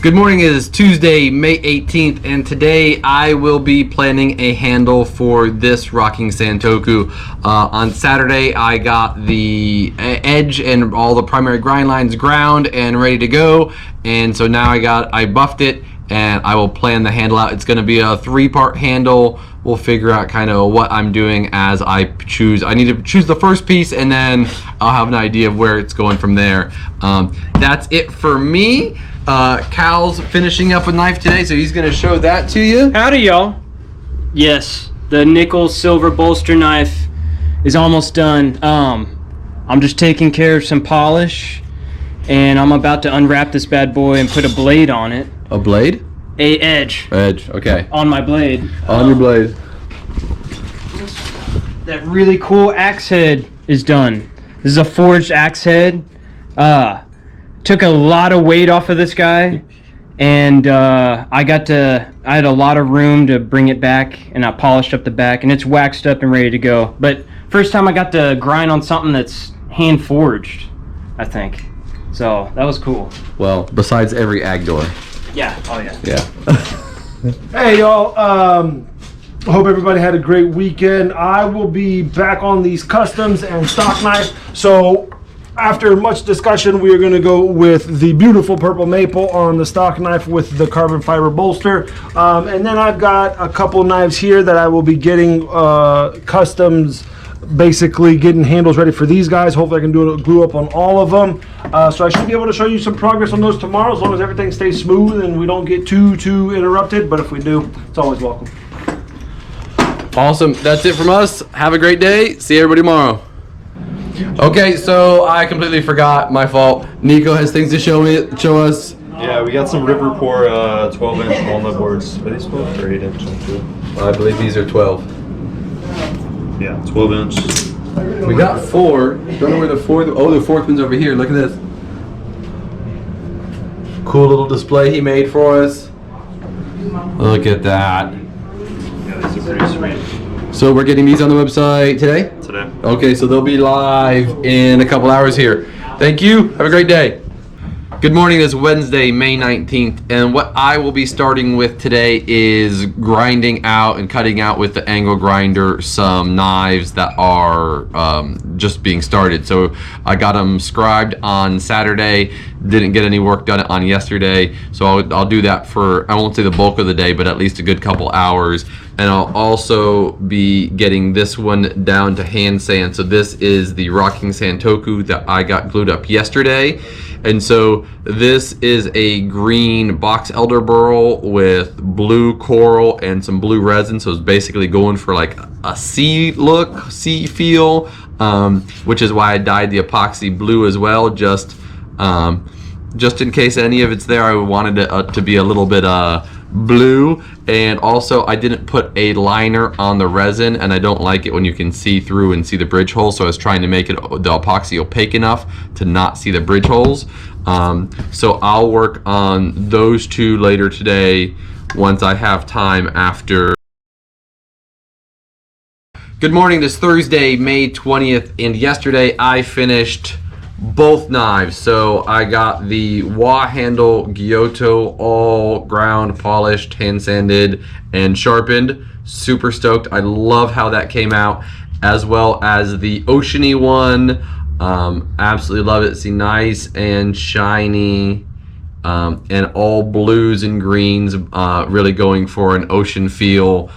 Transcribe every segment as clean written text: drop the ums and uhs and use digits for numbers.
Good morning. It is Tuesday, May 18th, and today I will be planning a handle for this rocking Santoku. On Saturday, I got the edge and all the primary grind lines ground and ready to go, and so now I buffed it, and I will plan the handle out. It's going to be a 3-part handle. We'll figure out kind of what I'm doing as I choose. I need to choose the first piece, and then I'll have an idea of where it's going from there. That's it for me. Cal's finishing up a knife today, so he's going to show that to you. Howdy, y'all. Yes, the nickel silver bolster knife is almost done. I'm just taking care of some polish, and I'm about to unwrap this bad boy and put a blade on it. A blade? A edge. Edge, okay. On my blade. On your blade. That really cool axe head is done. This is a forged axe head. Took a lot of weight off of this guy, and I had a lot of room to bring it back, and I polished up the back, and it's waxed up and ready to go. But first time I got to grind on something that's hand forged, I think. So that was cool. Well, besides every ag door. Yeah, oh yeah. Yeah. Hey y'all, I hope everybody had a great weekend. I will be back on these customs and stock knife. So after much discussion, we are going to go with the beautiful purple maple on the stock knife with the carbon fiber bolster. And then I've got a couple knives here that I will be getting customs, basically getting handles ready for these guys. Hopefully I can do a glue up on all of them. So I should be able to show you some progress on those tomorrow, as long as everything stays smooth and we don't get too interrupted. But if we do, it's always welcome. Awesome. That's it from us. Have a great day. See everybody tomorrow. Okay, so I completely forgot. My fault. Nico has things to show us. Yeah, we got some River Pour 12-inch walnut boards. Are these 12 or 8-inch? I believe these are 12. Yeah, 12-inch. We got 4. Don't know where the 4th. Oh, the 4th one's over here. Look at this. Cool little display he made for us. Look at that. Yeah, these are pretty sweet. So we're getting these on the website today? Today. Okay, so they'll be live in a couple hours here. Thank you. Have a great day. Good morning. It's Wednesday, May 19th, and what I will be starting with today is grinding out and cutting out with the angle grinder some knives that are just being started. So I got them scribed on Saturday, didn't get any work done on yesterday, so I'll do that for, I won't say the bulk of the day, but at least a good couple hours. And I'll also be getting this one down to hand sand. So this is the rocking Santoku that I got glued up yesterday. And so this is a green box elder burl with blue coral and some blue resin. So it's basically going for like a sea look, sea feel, which is why I dyed the epoxy blue as well, just in case any of it's there. I wanted it to be a little bit blue. And also I didn't put a liner on the resin, and I don't like it when you can see through and see the bridge hole, so I was trying to make it the epoxy opaque enough to not see the bridge holes. So I'll work on those two later today once I have time after. Good morning. This Thursday, May 20th, and yesterday I finished both knives. So I got the Wa handle Giotto, all ground, polished, hand sanded, and sharpened. Super stoked. I love how that came out, as well as the Oceany one. Absolutely love it. See, nice and shiny, and all blues and greens, really going for an ocean feel.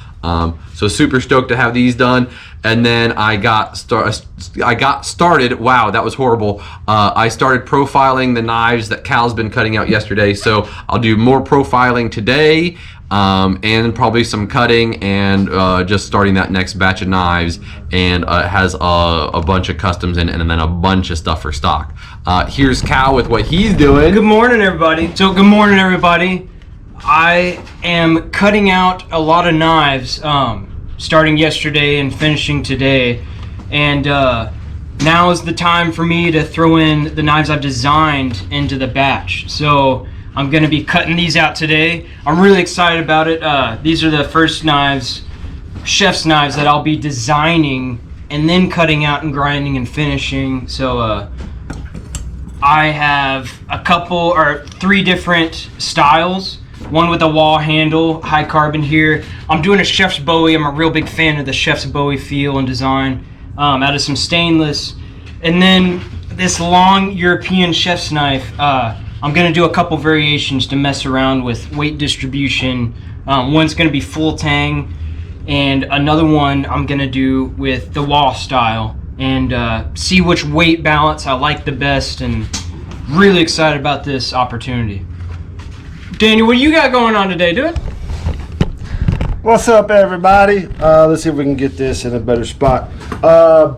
So super stoked to have these done. And then I got started. Wow, that was horrible. I started profiling the knives that Cal's been cutting out yesterday. So I'll do more profiling today, and probably some cutting, and just starting that next batch of knives. And it has a bunch of customs in it, and then a bunch of stuff for stock. Here's Cal with what he's doing. Good morning, everybody. So good morning, everybody. I am cutting out a lot of knives, starting yesterday and finishing today, and now is the time for me to throw in the knives I've designed into the batch. So I'm going to be cutting these out today. I'm really excited about it. These are the first knives, chef's knives, that I'll be designing and then cutting out and grinding and finishing. So I have three different styles. One with a wall handle, high carbon here. I'm doing a Chef's Bowie. I'm a real big fan of the Chef's Bowie feel and design. Out of some stainless. And then this long European chef's knife. I'm gonna do a couple variations to mess around with weight distribution. One's gonna be full tang, and another one I'm gonna do with the wall style, and see which weight balance I like the best, and really excited about this opportunity. Daniel, what do you got going on today, dude? What's up, everybody? Let's see if we can get this in a better spot.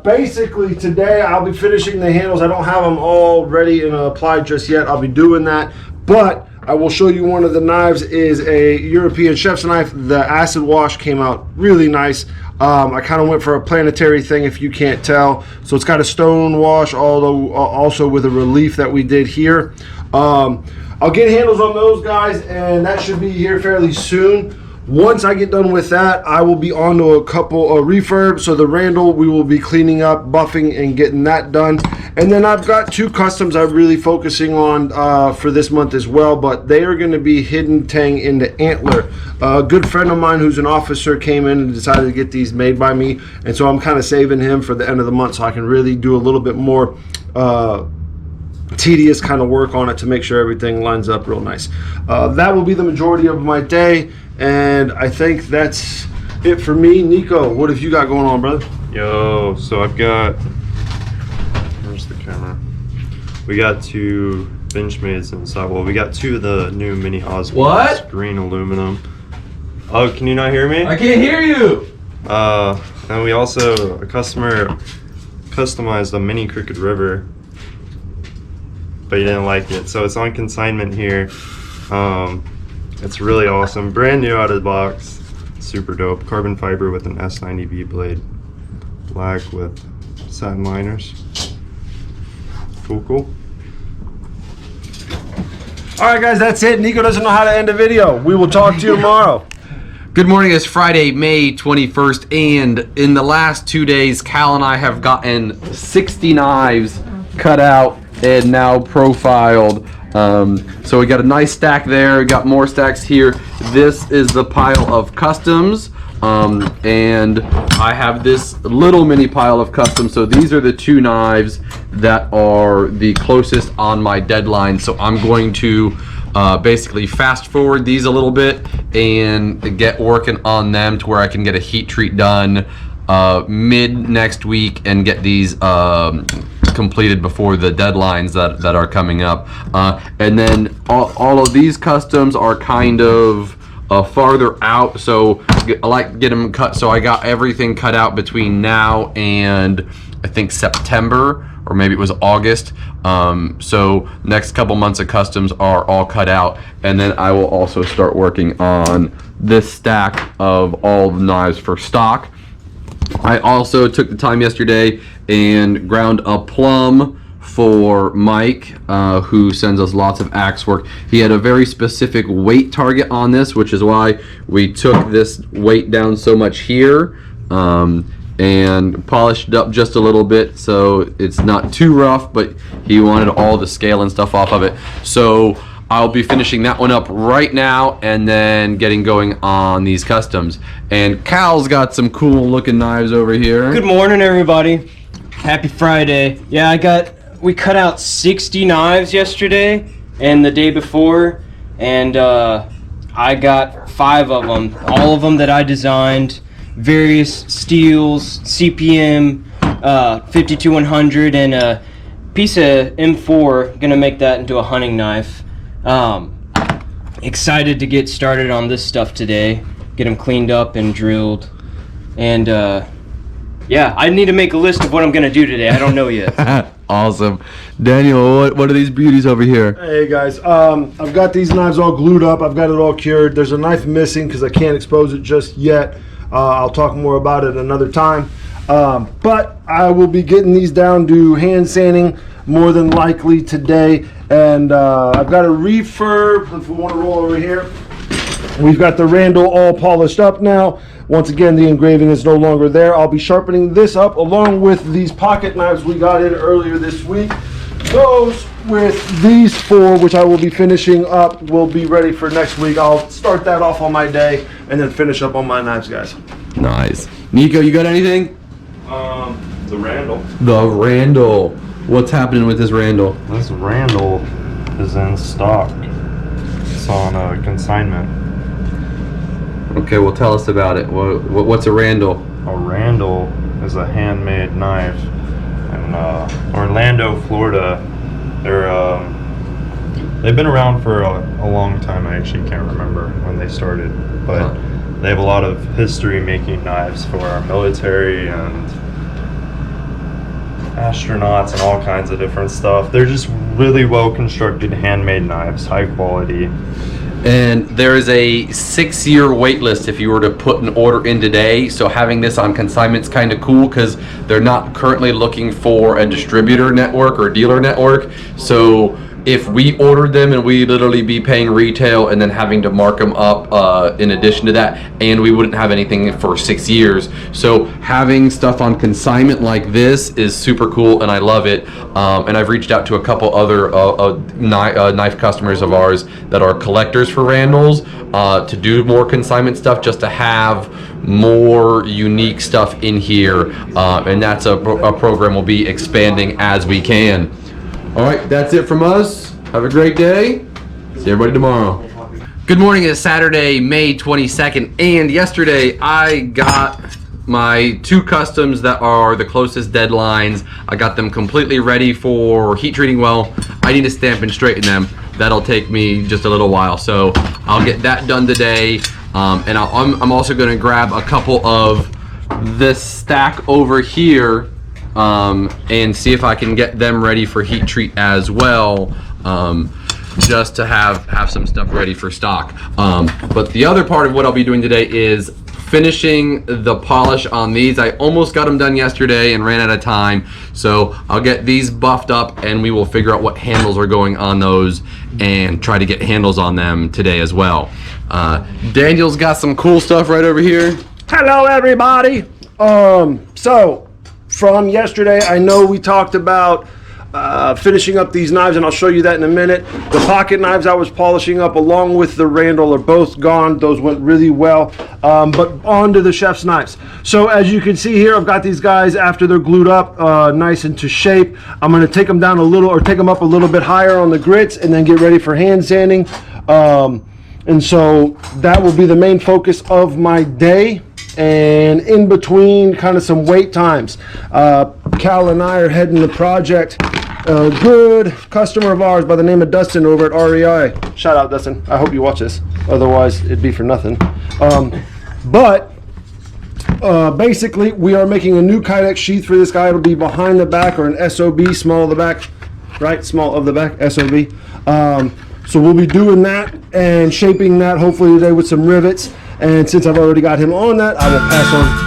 Basically, today I'll be finishing the handles. I don't have them all ready and applied just yet. I'll be doing that, but I will show you one of the knives is a European chef's knife. The acid wash came out really nice. I kind of went for a planetary thing, if you can't tell. So it's got a stone wash, although also with a relief that we did here. I'll get handles on those guys, and that should be here fairly soon. Once I get done with that, I will be on to a couple of refurbs. So the Randal, we will be cleaning up, buffing, and getting that done. And then I've got two customs I'm really focusing on for this month as well, but they are going to be hidden tang into antler. A good friend of mine who's an officer came in and decided to get these made by me, and so I'm kind of saving him for the end of the month so I can really do a little bit more tedious kind of work on it to make sure everything lines up real nice. That will be the majority of my day, and I think that's it for me. Nico, what have you got going on, brother? Yo, so I've got, where's the camera? We got two Benchmades inside. Well, we got two of the new mini Osmonds. What? Green aluminum. Oh, can you not hear me? I can't hear you. And we also, a customer customized a mini Crooked River, but he didn't like it, so it's on consignment here. It's really awesome, brand new out of the box, super dope. Carbon fiber with an S90V blade, black with satin liners. Cool. All right, guys, that's it. Nico doesn't know how to end a video. We will talk to you tomorrow. Good morning. It's Friday, May 21st, and in the last 2 days, Cal and I have gotten 60 knives cut out and now profiled. So we got a nice stack there. We got more stacks here. This is the pile of customs, and I have this little mini pile of customs. So these are the two knives that are the closest on my deadline. So I'm going to basically fast forward these a little bit and get working on them to where I can get a heat treat done mid next week and get these completed before the deadlines that are coming up. And then all of these customs are kind of farther out, so I like to get them cut. So I got everything cut out between now and I think September, or maybe it was August. So next couple months of customs are all cut out, and then I will also start working on this stack of all the knives for stock. I also took the time yesterday and ground a plum for Mike, who sends us lots of axe work. He had a very specific weight target on this, which is why we took this weight down so much here, and polished it up just a little bit so it's not too rough, but he wanted all the scale and stuff off of it. So I'll be finishing that one up right now and then getting going on these customs. And Cal's got some cool looking knives over here. Good morning, everybody. Happy Friday. Yeah, we cut out 60 knives yesterday and the day before, and I got 5 of them, all of them that I designed, various steels, CPM, 52100, and a piece of M4. Gonna make that into a hunting knife. Excited to get started on this stuff today, get them cleaned up and drilled, and yeah, I need to make a list of what I'm gonna do today. I don't know yet. Awesome. Daniel, what are these beauties over here? Hey guys, I've got these knives all glued up. I've got it all cured. There's a knife missing because I can't expose it just yet. I'll talk more about it another time. But I will be getting these down to hand sanding more than likely today. And I've got a refurb, if we want to roll over here. We've got the Randal all polished up now. Once again, the engraving is no longer there. I'll be sharpening this up along with these pocket knives we got in earlier this week. Those with these 4, which I will be finishing up, will be ready for next week. I'll start that off on my day and then finish up on my knives, guys. Nice. Nico, you got anything? The Randal. The Randal. What's happening with this Randal? This Randal is in stock. It's on consignment. Okay, well, tell us about it. What's a Randal? A Randal is a handmade knife in Orlando, Florida. They've been around for a long time. I actually can't remember when they started, but they have a lot of history making knives for our military and astronauts and all kinds of different stuff. They're just really well constructed handmade knives, high quality. And there is a 6-year wait list if you were to put an order in today. So having this on consignment is kind of cool because they're not currently looking for a distributor network or dealer network. So if we ordered them and we literally be paying retail and then having to mark them up in addition to that, and we wouldn't have anything for 6 years. So having stuff on consignment like this is super cool, and I love it. And I've reached out to a couple other knife customers of ours that are collectors for Randals to do more consignment stuff, just to have more unique stuff in here. And that's a program we'll be expanding as we can. All right, that's it from us. Have a great day. See everybody tomorrow. Good morning. It's Saturday, May 22nd, and yesterday I got my 2 customs that are the closest deadlines. I got them completely ready for heat treating well. I need to stamp and straighten them. That'll take me just a little while, so I'll get that done today. And I'm also going to grab a couple of this stack over here and see if I can get them ready for heat treat as well, just to have some stuff ready for stock. But the other part of what I'll be doing today is finishing the polish on these. I almost got them done yesterday and ran out of time, so I'll get these buffed up and we will figure out what handles are going on those and try to get handles on them today as well. Daniel's got some cool stuff right over here. Hello, everybody. So from yesterday, I know we talked about finishing up these knives, and I'll show you that in a minute. The pocket knives I was polishing up along with the Randal are both gone. Those went really well. But on to the chef's knives. So as you can see here, I've got these guys after they're glued up nice into shape. I'm going to take them down a little, or take them up a little bit higher on the grits, and then get ready for hand sanding. And so that will be the main focus of my day. And in between, kind of some wait times. Cal and I are heading the project. A good customer of ours by the name of Dustin over at REI. Shout out, Dustin. I hope you watch this. Otherwise, it'd be for nothing. Basically, we are making a new Kydex sheath for this guy. It'll be behind the back, or an SOB, small of the back. Right? Small of the back, SOB. So we'll be doing that and shaping that hopefully today with some rivets. And since I've already got him on that, I will pass on